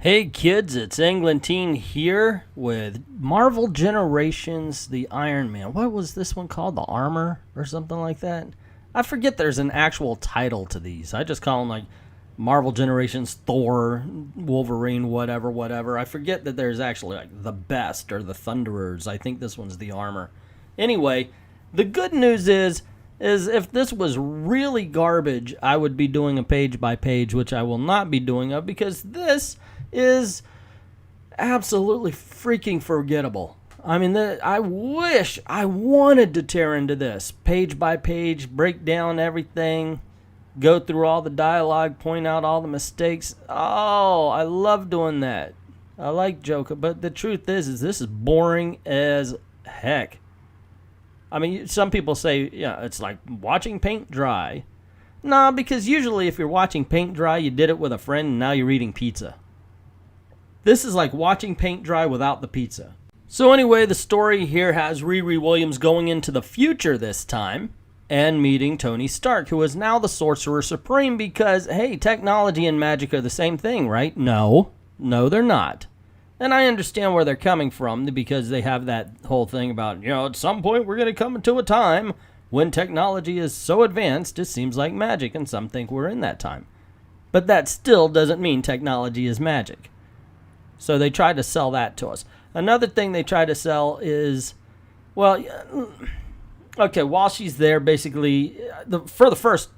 Hey kids, it's Englentine here with Marvel Generations, the Iron Man. What was this one called? The Armor or something like that? I forget there's an actual title to these. I just call them like Marvel Generations, Thor, Wolverine, whatever. I forget that there's actually like the Best or the Thunderers. I think this one's the Armor. Anyway, the good news is if this was really garbage, I would be doing a page by page, which I will not be doing of because this is absolutely freaking forgettable. I mean, I wish I wanted to tear into this page by page, break down everything, go through all the dialogue, point out all the mistakes. Oh, I love doing that. I like Joker, but the truth is this is boring as heck. I mean, some people say, yeah, it's like watching paint dry. Nah, because usually if you're watching paint dry, you did it with a friend and now you're eating pizza. This is like watching paint dry without the pizza. So anyway, the story here has Riri Williams going into the future this time and meeting Tony Stark, who is now the Sorcerer Supreme because, hey, technology and magic are the same thing, right? No, they're not. And I understand where they're coming from because they have that whole thing about, at some point we're going to come into a time when technology is so advanced it seems like magic, and some think we're in that time. But that still doesn't mean technology is magic. So they tried to sell that to us. Another thing they tried to sell is, well, okay, while she's there, basically, for the first,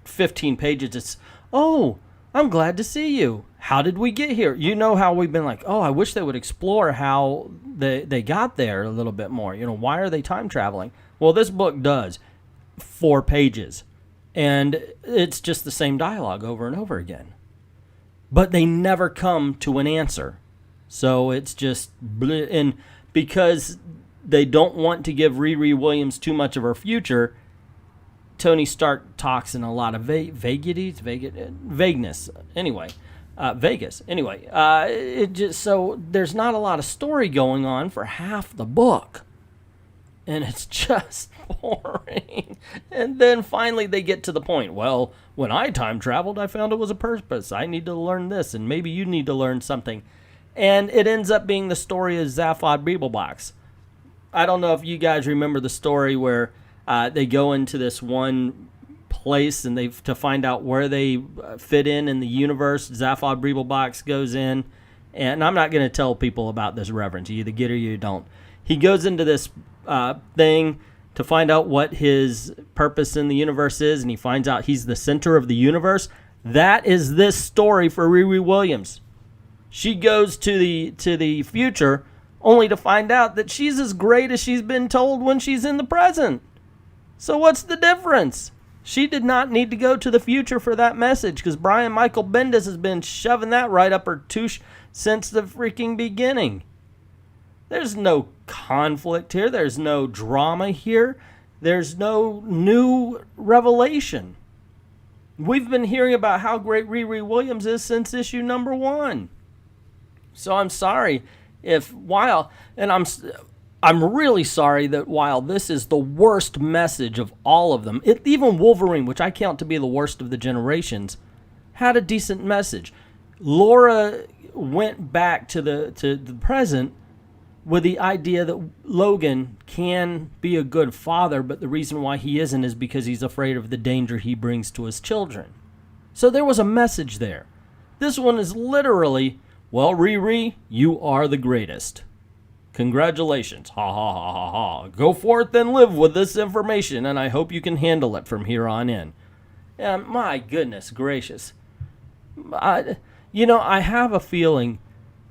15 pages, it's, oh, I'm glad to see you. How did we get here? You know how we've been like, oh, I wish they would explore how they got there a little bit more. Why are they time traveling? Well, this book does 4 pages, and it's just the same dialogue over and over again. But they never come to an answer. So it's just, and because they don't want to give Riri Williams too much of her future, Tony Stark talks in a lot of vagueness. Anyway, Vegas. Anyway, it just so there's not a lot of story going on for half the book, and it's just boring. And then finally they get to the point. Well, when I time traveled, I found it was a purpose. I need to learn this, and maybe you need to learn something. And it ends up being the story of Zaphod Beeblebox. I don't know if you guys remember the story where they go into this one place and to find out where they fit in the universe. Zaphod Beeblebox goes in, and I'm not going to tell people about this reference. You either get it or you don't. He goes into this thing to find out what his purpose in the universe is, and he finds out he's the center of the universe. That is this story for Riri Williams. She goes to the future only to find out that she's as great as she's been told when she's in the present. So what's the difference? She did not need to go to the future for that message because Brian Michael Bendis has been shoving that right up her touche since the freaking beginning. There's no conflict here. There's no drama here. There's no new revelation. We've been hearing about how great Riri Williams is since issue number 1. So I'm sorry I'm really sorry that while this is the worst message of all of them, even Wolverine, which I count to be the worst of the generations, had a decent message. Laura went back to the present with the idea that Logan can be a good father, but the reason why he isn't is because he's afraid of the danger he brings to his children. So there was a message there. This one is literally, well, Riri, you are the greatest. Congratulations. Ha ha ha ha ha. Go forth and live with this information, and I hope you can handle it from here on in. And my goodness gracious. I have a feeling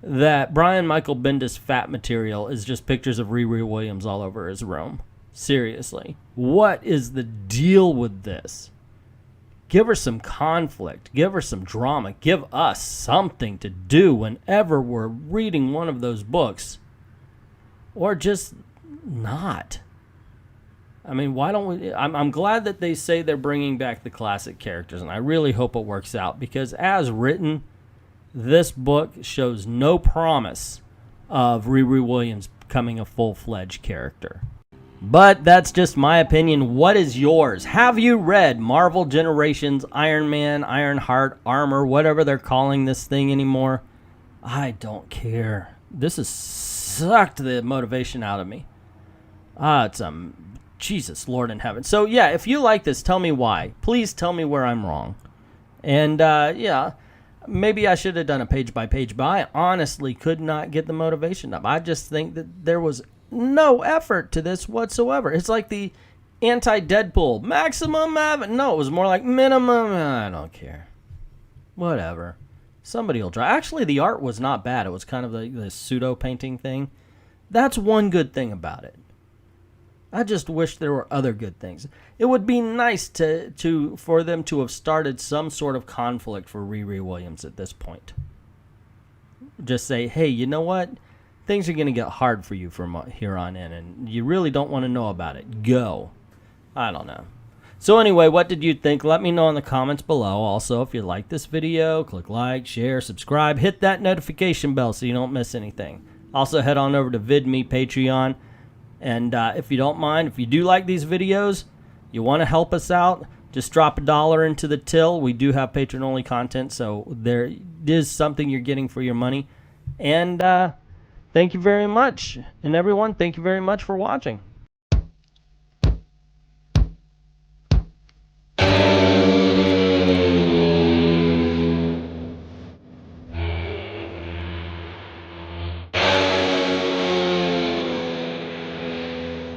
that Brian Michael Bendis' fat material is just pictures of Riri Williams all over his room. Seriously. What is the deal with this? Give her some conflict. Give her some drama. Give us something to do whenever we're reading one of those books. Or just not. I mean, why don't we... I'm glad that they say they're bringing back the classic characters, and I really hope it works out, because as written, this book shows no promise of Riri Williams becoming a full-fledged character. But that's just my opinion. What is yours? Have you read Marvel Generations, Iron Man, Ironheart, Armor, whatever they're calling this thing anymore? I don't care. This has sucked the motivation out of me. It's Jesus, Lord in heaven. So yeah, if you like this, tell me why. Please tell me where I'm wrong. And yeah, maybe I should have done a page by page, but I honestly could not get the motivation up. I just think that there was no effort to this whatsoever. It's like the anti-Deadpool. Maximum effort. No, it was more like minimum. I don't care. Whatever. Somebody will try. Actually, the art was not bad. It was kind of the pseudo painting thing. That's one good thing about it. I just wish there were other good things. It would be nice for them to have started some sort of conflict for Riri Williams at this point. Just say, hey, you know what? Things are going to get hard for you from here on in, and you really don't want to know about it. Go. I don't know. So anyway, what did you think? Let me know in the comments below. Also, if you like this video, click like, share, subscribe, hit that notification bell so you don't miss anything. Also, head on over to VidMe Patreon. And if you don't mind, if you do like these videos, you want to help us out, just drop $1 into the till. We do have patron-only content, so there is something you're getting for your money. And thank you very much. And everyone, thank you very much for watching.